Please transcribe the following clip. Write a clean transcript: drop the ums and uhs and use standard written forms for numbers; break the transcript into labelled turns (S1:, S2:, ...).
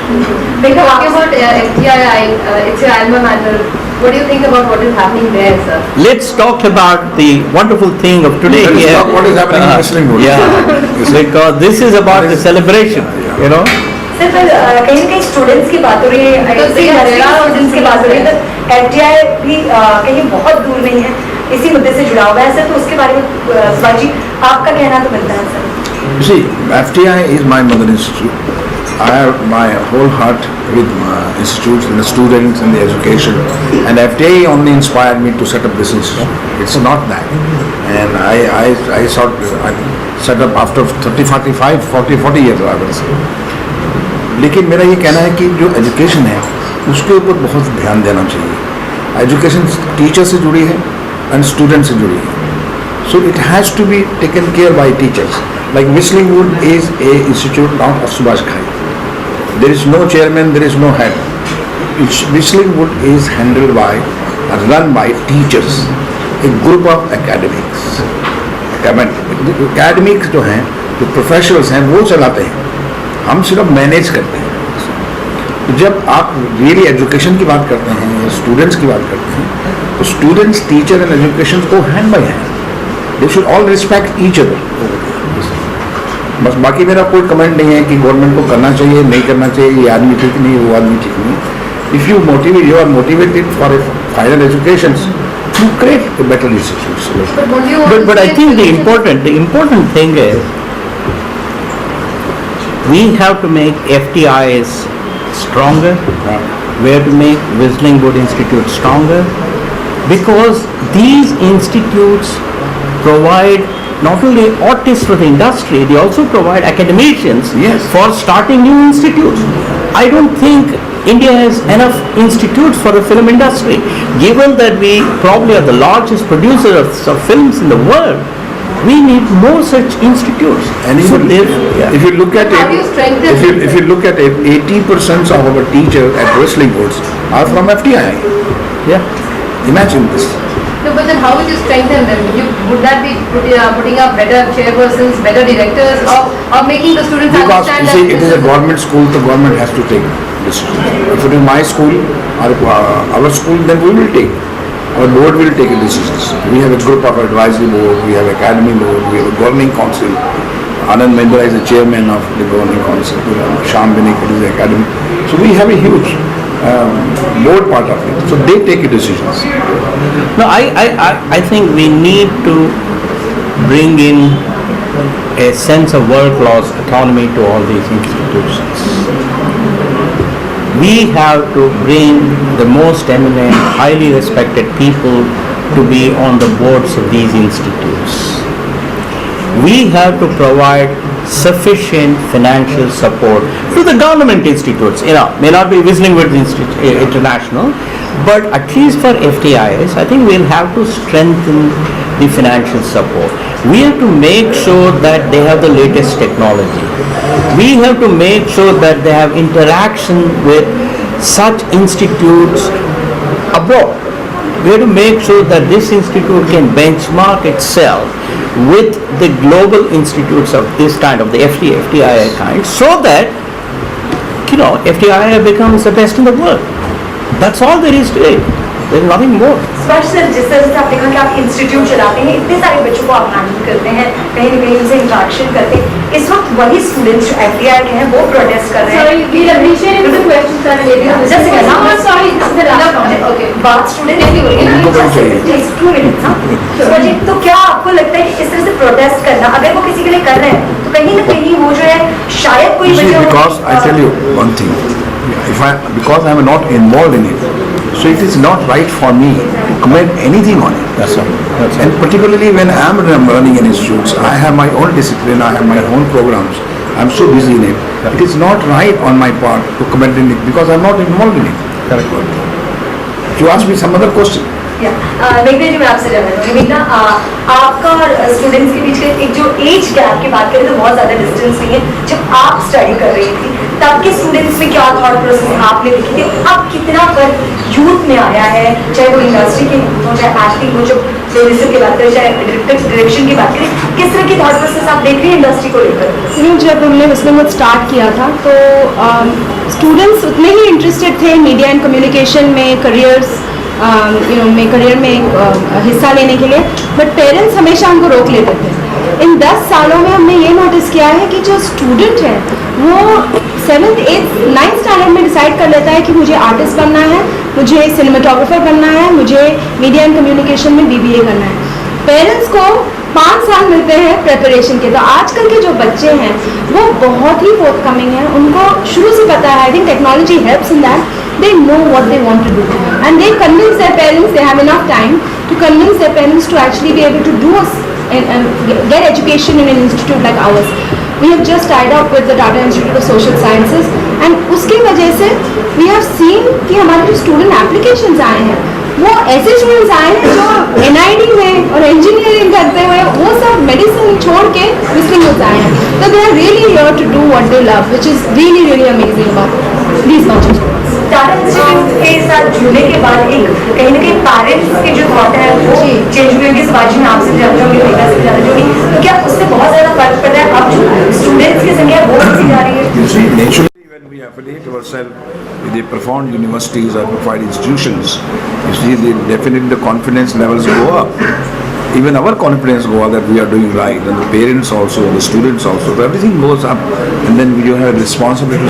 S1: Talking about FTII, it's your alma mater. What do you think about what is happening there, sir?
S2: Let's talk about the wonderful thing of today
S3: Let's
S2: here.
S3: talk what is happening in Whistling Wood.
S2: Yeah, because this is about the celebration, you know.
S4: Sir पर कहीं ना कहीं students की बात हो रही है, students की बात हो रही है, तो एफटीआई भी कहीं बहुत दूर नहीं है, इसी मुद्दे से जुड़ा हुआ है सर, तो उसके बारे में सुभाष जी आपका कहना तो बनता है sir.
S3: You see, FTI is my mother institute. I have my whole heart with my institutes and the students and the education. And FTI only inspired me to set up this institute. It's not that. And I set up after 40 years, I will say. लेकिन मेरा ये कहना है कि जो education है उसके ऊपर बहुत ध्यान देना चाहिए. एजुकेशन टीचर से जुड़ी है एंड स्टूडेंट से जुड़ी है. So it has to be taken care by teachers. Like Whistling Wood is a institute not of Subhash Ghai. There is no chairman, there is no head. Whistling Wood is handled by, run by teachers, a group of academics. Academics जो हैं, जो professionals हैं, वो चलाते हैं. हम सिर्फ manage करते हैं. जब आप रियली एजुकेशन की बात करते हैं या स्टूडेंट्स की बात करते हैं, तो स्टूडेंट्स, टीचर एंड एजुकेशन को hand by hand, they should all respect each other. बस बाकी मेरा कोई कमेंट नहीं है कि गवर्नमेंट को करना चाहिए, नहीं करना चाहिए, ये आदमी ठीक नहीं है, वो आदमी ठीक नहीं है. If you are motivated for a final education, you create a better institution.
S2: But I think the important thing is we have to make FTIs stronger. We have to make Whistling Wood Institute stronger, because these institutes provide not only artists for the industry, they also provide academicians for starting new institutes. I don't think India has enough institutes for the film industry. Given that we probably are the largest producer of films in the world, we need more such institutes.
S3: And
S2: So
S3: if you look at
S1: How
S3: it,
S1: do you strengthen
S3: if you look at it, 80% of our teachers at Whistling Woods are from FTI.
S2: Yeah.
S3: Imagine this.
S1: No, but then how would you strengthen them? Would that be putting up better chairpersons, better directors, or making the students
S3: Because
S1: understand
S3: you see,
S1: that
S3: it is a government school, the government has to take decision. If it is my school or our school, then we will take. Our board will take decisions. We have a group of advisory board, we have academy board, we have a governing council. Anand Mehndra is the chairman of the governing council. Sham Benik is the academy. So we have a huge board part of it. So they take decisions.
S2: No, I think we need to bring in a sense of world-class autonomy to all these institutions. We have to bring the most eminent, highly respected people to be on the boards of these institutes. We have to provide sufficient financial support to the government institutes. May not be Whistling Wood International, but at least for FTIs, I think we'll have to strengthen the financial support. We have to make sure that they have the latest technology. We have to make sure that they have interaction with such institutes abroad. We have to make sure that this institute can benchmark itself with the global institutes of this kind, of the FTII kind, so that FTII becomes the best in the world. That's all there is to it. There is nothing more.
S4: Subhash sir, जिस तरह से आपने कहा कि आप institute चलाते हैं, इतने सारे बच्चों को आप हैंडल करते हैं, कहीं ना कहीं उनसे इंटरेक्शन करते हैं, इस वक्त वही स्टूडेंट्स जो एफटीआई के हैं वो प्रोटेस्ट कर रहे हैं.
S1: Sorry, we'll appreciate if the questions are related.
S4: Just a second.
S1: No, sorry, this is the last one. Okay.
S4: बात स्टूडेंट की हो रही है
S3: उनको कौन चाहिए?
S4: ना, 2 मिनट्स ना. सुभाष जी, तो क्या आपको लगता है कि इस तरह से प्रोटेस्ट करना, अगर वो किसी के लिए कर रहे हैं, तो कहीं ना कहीं वो जो है शायद कोई
S3: You see,
S4: वजह
S3: because I tell you one thing, because I am not involved in it, so it is not right for me to comment anything on it.
S2: That's all.
S3: And particularly when I am running an institute, I have my own discipline, I have my own programs. I am so busy in it. It is not right on my part to comment in it because I am not involved in it.
S2: Correct.
S3: If you ask me some other question.
S4: मेघना जी, मैं आपसे जानना चाहूँगी, मेघना, आपका और students के बीच एक जो एज गैप की बात करें तो बहुत ज़्यादा डिस्टेंस नहीं है. जब आप स्टडी कर रही थी तब के स्टूडेंट्स में क्या थॉट प्रोसेस आपने देखी थी, अब कितना फर्क यूथ में आया है, चाहे वो इंडस्ट्री की हो, चाहे एक्टिंग हो, जो प्रोड्यूसर की बात करें, चाहे डायरेक्शन की बात करें, किस तरह की थॉट प्रोसेस आप देख रही हैं इंडस्ट्री को लेकर?
S5: जब हमने Whistling Wood स्टार्ट किया था तो स्टूडेंट्स उतने ही इंटरेस्टेड थे मीडिया एंड कम्युनिकेशन में, करियर्स करियर में हिस्सा लेने के लिए, बट पेरेंट्स हमेशा हमको रोक लेते थे। इन 10 सालों में हमने ये नोटिस किया है कि जो स्टूडेंट है वो 7th 8th 9th स्टैंडर्ड में डिसाइड कर लेता है कि मुझे आर्टिस्ट बनना है, मुझे सिनेमाटोग्राफर बनना है, मुझे मीडिया एंड कम्युनिकेशन में BBA करना है। पेरेंट्स को 5 साल मिलते हैं प्रिपरेशन के। तो आजकल के जो बच्चे हैं वो बहुत ही फोर्थकमिंग हैं, उनको शुरू से पता है। I think technology helps in that, they know what they want to do and they convince their parents, they have enough time to convince their parents to actually be able to do and get education in an institute like ours. We have just tied up with the Tata Institute of Social Sciences and उसकी वजह से we have seen कि हमारे जो student applications आए हैं वो ऐसे स्टूडेंट्स आए हैं जो NID में और इंजीनियरिंग करते हुए वो सब मेडिसिन छोड़ के मुस्लिम में आए हैं। तो they are really here to do what they love, which is really really amazing about these bunch of students.
S4: Tata institute के साथ जुड़ने के बाद एक कहीं ना कहीं पेरेंट्स के जो थॉट है वो चेंज हुए होंगे। शिवाजी में आपसे ज़्यादा होंगे, मेघा से ज़्यादा होंगी, तो क्या उससे बहुत ज़्यादा फर्क पड़ रहा है? अब जो स्टूडेंट्स की संख्या वो बढ़ती जा रही है।
S3: You see, naturally, when we affiliate ourselves with the profound universities or profile institutions, you see, definitely the confidence levels go up. Even our confidence go up that we are doing right, and the parents also, the students also, so everything goes up, and then you have a responsibility